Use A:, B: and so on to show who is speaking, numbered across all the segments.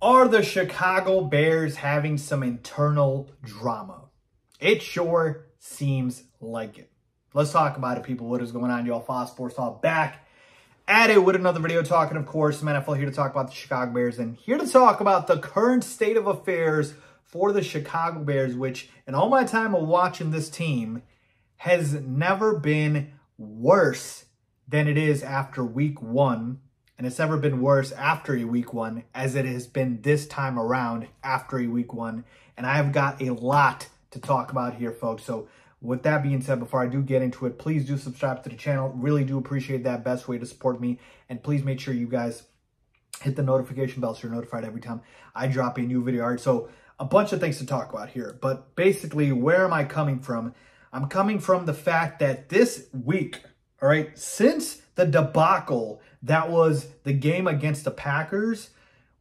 A: Are the Chicago Bears having some internal drama? It sure seems like it. Let's talk about it, people. What is going on, y'all? Faiz Sports Talk back at it with another video talking, of course, some NFL here to talk about the Chicago Bears and here to talk about the current state of affairs for the Chicago Bears, which in all my time of watching this team has never been worse than it is after week one. And it's never been worse after a week one as it has been this time around after a week one. And I've got a lot to talk about here, folks. So with that being said, before I do get into it, please do subscribe to the channel. Really do appreciate that. Best way to support me. And please make sure you guys hit the notification bell so you're notified every time I drop a new video. All right, so a bunch of things to talk about here. But basically, where am I coming from? I'm coming from the fact that this week, all right, since the debacle that was the game against the Packers,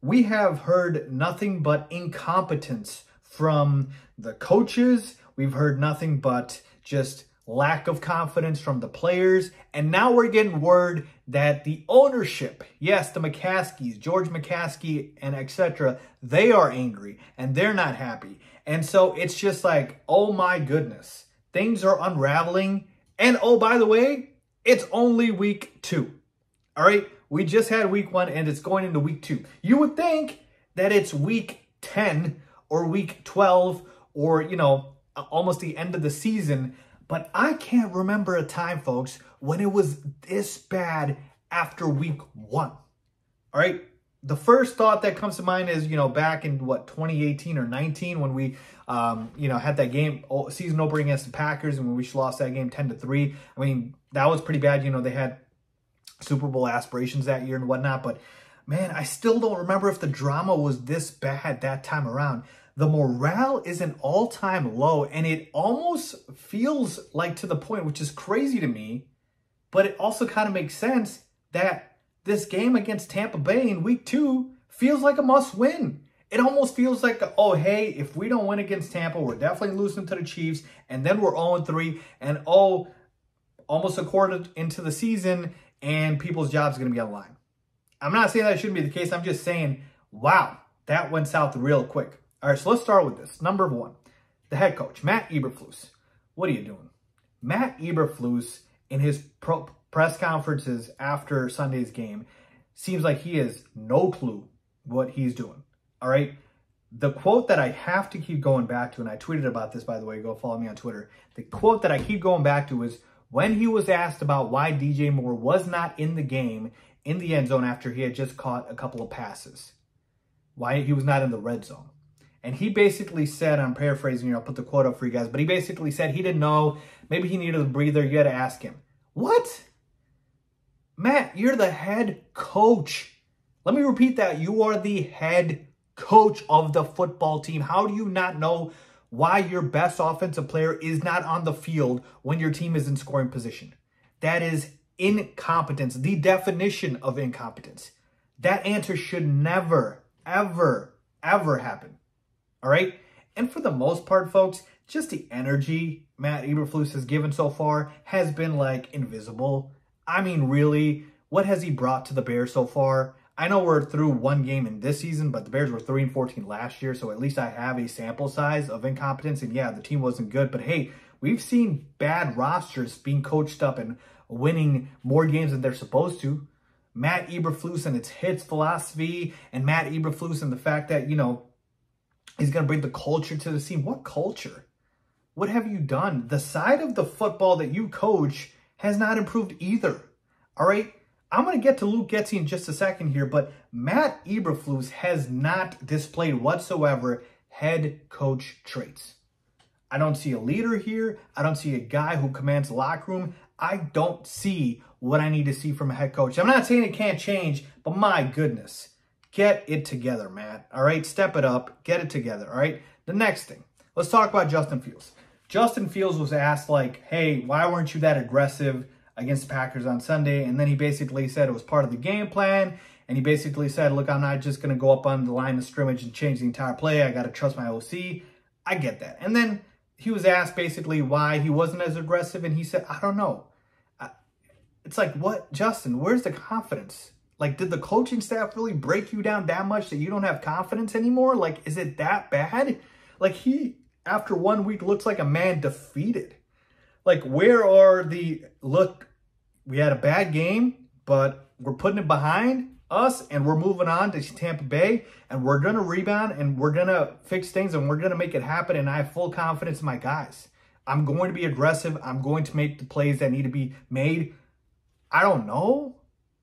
A: we have heard nothing but incompetence from the coaches. We've heard nothing but just lack of confidence from the players. And now we're getting word that the ownership, yes, the McCaskies, George McCaskey and etc., they are angry and they're not happy. And so it's just like, oh my goodness, things are unraveling. And oh, by the way, it's only week 2. All right, we just had week 1 and it's going into week 2. You would think that it's week 10 or week 12 or, you know, almost the end of the season. But I can't remember a time, folks, when it was this bad after week 1. All right, the first thought that comes to mind is, you know, back in what, 2018 or 19 when we, you know, had that game, season opener against the Packers and when we lost that game 10-3. I mean, that was pretty bad. You know, they had Super Bowl aspirations that year and whatnot. But, man, I still don't remember if the drama was this bad that time around. The morale is an all-time low, and it almost feels like to the point, which is crazy to me, but it also kind of makes sense that this game against Tampa Bay in week 2 feels like a must-win. It almost feels like, oh, hey, if we don't win against Tampa, we're definitely losing to the Chiefs, and then we're 0-3, and oh, almost a quarter into the season, and people's jobs are going to be on the line. I'm not saying that shouldn't be the case. I'm just saying, wow, that went south real quick. All right, so let's start with this. Number 1, the head coach, Matt Eberflus. What are you doing? Matt Eberflus, in his press conferences after Sunday's game, seems like he has no clue what he's doing. All right, the quote that I have to keep going back to, and I tweeted about this, by the way, go follow me on Twitter. The quote that I keep going back to is when he was asked about why DJ Moore was not in the game in the end zone after he had just caught a couple of passes, why he was not in the red zone. And he basically said, I'm paraphrasing here, I'll put the quote up for you guys, but he basically said he didn't know, maybe he needed a breather, you had to ask him. What? Matt, you're the head coach. Let me repeat that. You are the head coach of the football team. How do you not know why your best offensive player is not on the field when your team is in scoring position? That is incompetence, the definition of incompetence. That answer should never, ever, ever happen. All right? And for the most part, folks, just the energy Matt Eberflus has given so far has been like invisible. I mean, really, what has he brought to the Bears so far? I know we're through one game in this season, but the Bears were 3-14 last year, so at least I have a sample size of incompetence. And yeah, the team wasn't good, but hey, we've seen bad rosters being coached up and winning more games than they're supposed to. Matt Eberflus and its hits philosophy, and Matt Eberflus and the fact that, you know, he's going to bring the culture to the team. What culture? What have you done? The side of the football that you coach has not improved either. All right? I'm going to get to Luke Getsy in just a second here, but Matt Eberflus has not displayed whatsoever head coach traits. I don't see a leader here. I don't see a guy who commands the locker room. I don't see what I need to see from a head coach. I'm not saying it can't change, but my goodness. Get it together, Matt. All right? Step it up. Get it together. All right? The next thing. Let's talk about Justin Fields. Justin Fields was asked, like, hey, why weren't you that aggressive against the Packers on Sunday? And then he basically said it was part of the game plan. And he basically said, look, I'm not just going to go up on the line of scrimmage and change the entire play. I got to trust my OC. I get that. And then he was asked basically why he wasn't as aggressive. And he said, I don't know. It's like, what, Justin, where's the confidence? Like, did the coaching staff really break you down that much that you don't have confidence anymore? Like, is it that bad? Like, he, after 1 week, looks like a man defeated. Like, where are the, look, we had a bad game, but we're putting it behind us and we're moving on to Tampa Bay and we're going to rebound and we're going to fix things and we're going to make it happen. And I have full confidence in my guys. I'm going to be aggressive. I'm going to make the plays that need to be made. I don't know.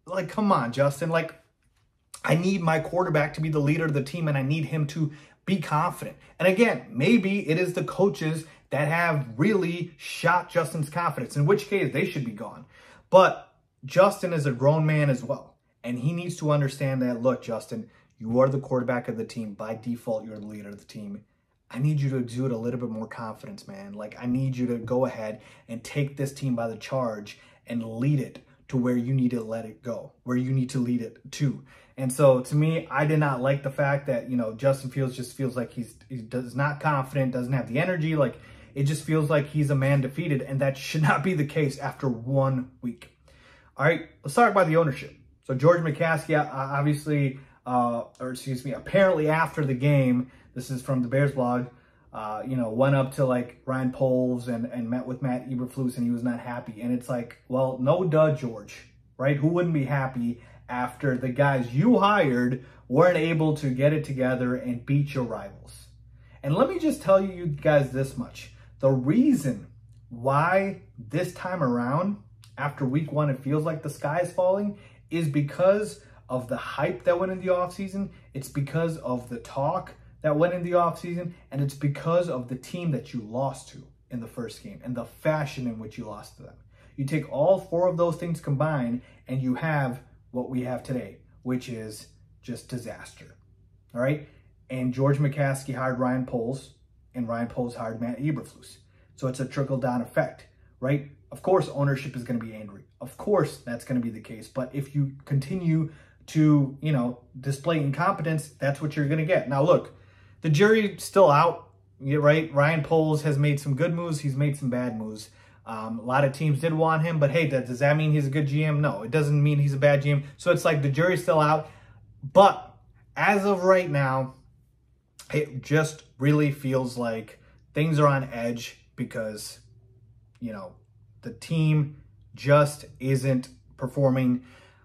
A: Like, come on, Justin. Like, I need my quarterback to be the leader of the team and I need him to be confident. And again, maybe it is the coaches that have really shot Justin's confidence, in which case they should be gone. But Justin is a grown man as well. And he needs to understand that, look, Justin, you are the quarterback of the team. By default, you're the leader of the team. I need you to exude a little bit more confidence, man. Like, I need you to go ahead and take this team by the charge and lead it to where you need to let it go, where you need to lead it to. And so, to me, I did not like the fact that, you know, Justin Fields just feels like he does not confident, doesn't have the energy. Like, it just feels like he's a man defeated, and that should not be the case after 1 week. All right, let's talk about the ownership. So George McCaskey, obviously, apparently after the game, this is from the Bears blog, went up to like Ryan Poles and met with Matt Eberflus, and he was not happy. And it's like, well, no duh, George, right? Who wouldn't be happy after the guys you hired weren't able to get it together and beat your rivals? And let me just tell you guys this much. The reason why this time around, after week 1, it feels like the sky is falling is because of the hype that went in the offseason. It's because of the talk that went in the offseason. And it's because of the team that you lost to in the first game and the fashion in which you lost to them. You take all 4 of those things combined and you have what we have today, which is just disaster. All right. And George McCaskey hired Ryan Poles and Ryan Poles hired Matt Eberflus. So it's a trickle-down effect, right? Of course, ownership is going to be angry. Of course, that's going to be the case. But if you continue to, display incompetence, that's what you're going to get. Now, look, the jury's still out, right? Ryan Poles has made some good moves. He's made some bad moves. A lot of teams did want him, but hey, does that mean he's a good GM? No, it doesn't mean he's a bad GM. So it's like the jury's still out. But as of right now, it just really feels like things are on edge because, the team just isn't performing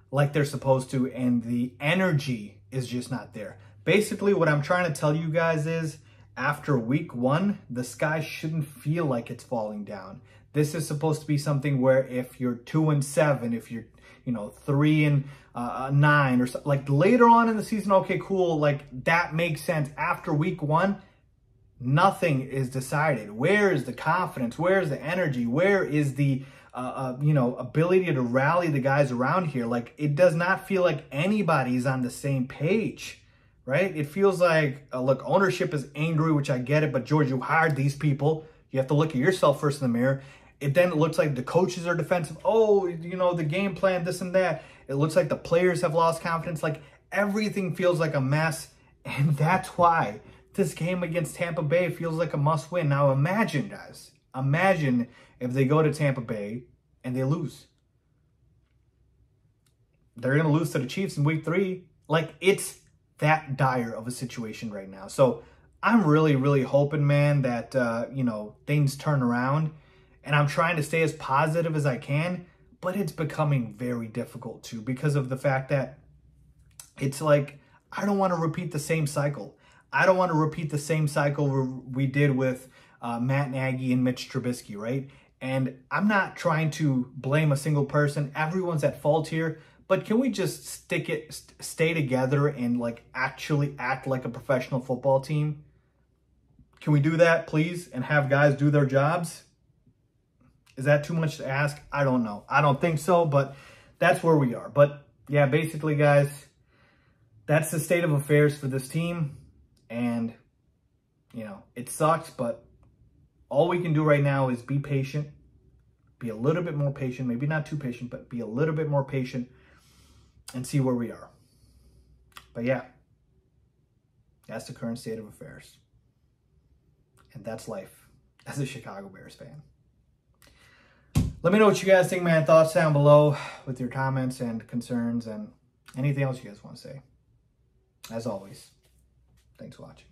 A: like they're supposed to, and the energy is just not there. Basically, what I'm trying to tell you guys is, after week 1, the sky shouldn't feel like it's falling down. This is supposed to be something where if you're 2-7, if you're, 3-9 or so, like later on in the season, okay, cool, like that makes sense. After week 1, nothing is decided. Where is the confidence? Where is the energy? Where is the, ability to rally the guys around here? Like, it does not feel like anybody's on the same page, right? It feels like, look, ownership is angry, which I get it, but George, you hired these people. You have to look at yourself first in the mirror. It looks like the coaches are defensive. Oh, the game plan, this and that. It looks like the players have lost confidence. Like, everything feels like a mess, and that's why this game against Tampa Bay feels like a must-win. Now, imagine, guys. Imagine if they go to Tampa Bay and they lose. They're going to lose to the Chiefs in week 3. Like, it's that dire of a situation right now. So, I'm really, really hoping, man, that, things turn around. And I'm trying to stay as positive as I can. But it's becoming very difficult, too, because of the fact that it's like, I don't want to repeat the same cycle. I don't want to repeat the same cycle we did with Matt Nagy and Mitch Trubisky, right? And I'm not trying to blame a single person. Everyone's at fault here. But can we just stay together and like actually act like a professional football team? Can we do that, please, and have guys do their jobs? Is that too much to ask? I don't know. I don't think so, but that's where we are. But yeah, basically, guys, that's the state of affairs for this team. And, it sucks, but all we can do right now is be patient, be a little bit more patient, maybe not too patient, but be a little bit more patient and see where we are. But yeah, that's the current state of affairs. And that's life as a Chicago Bears fan. Let me know what you guys think, man. Thoughts down below with your comments and concerns. And Anything else you guys want to say? As always, thanks for watching.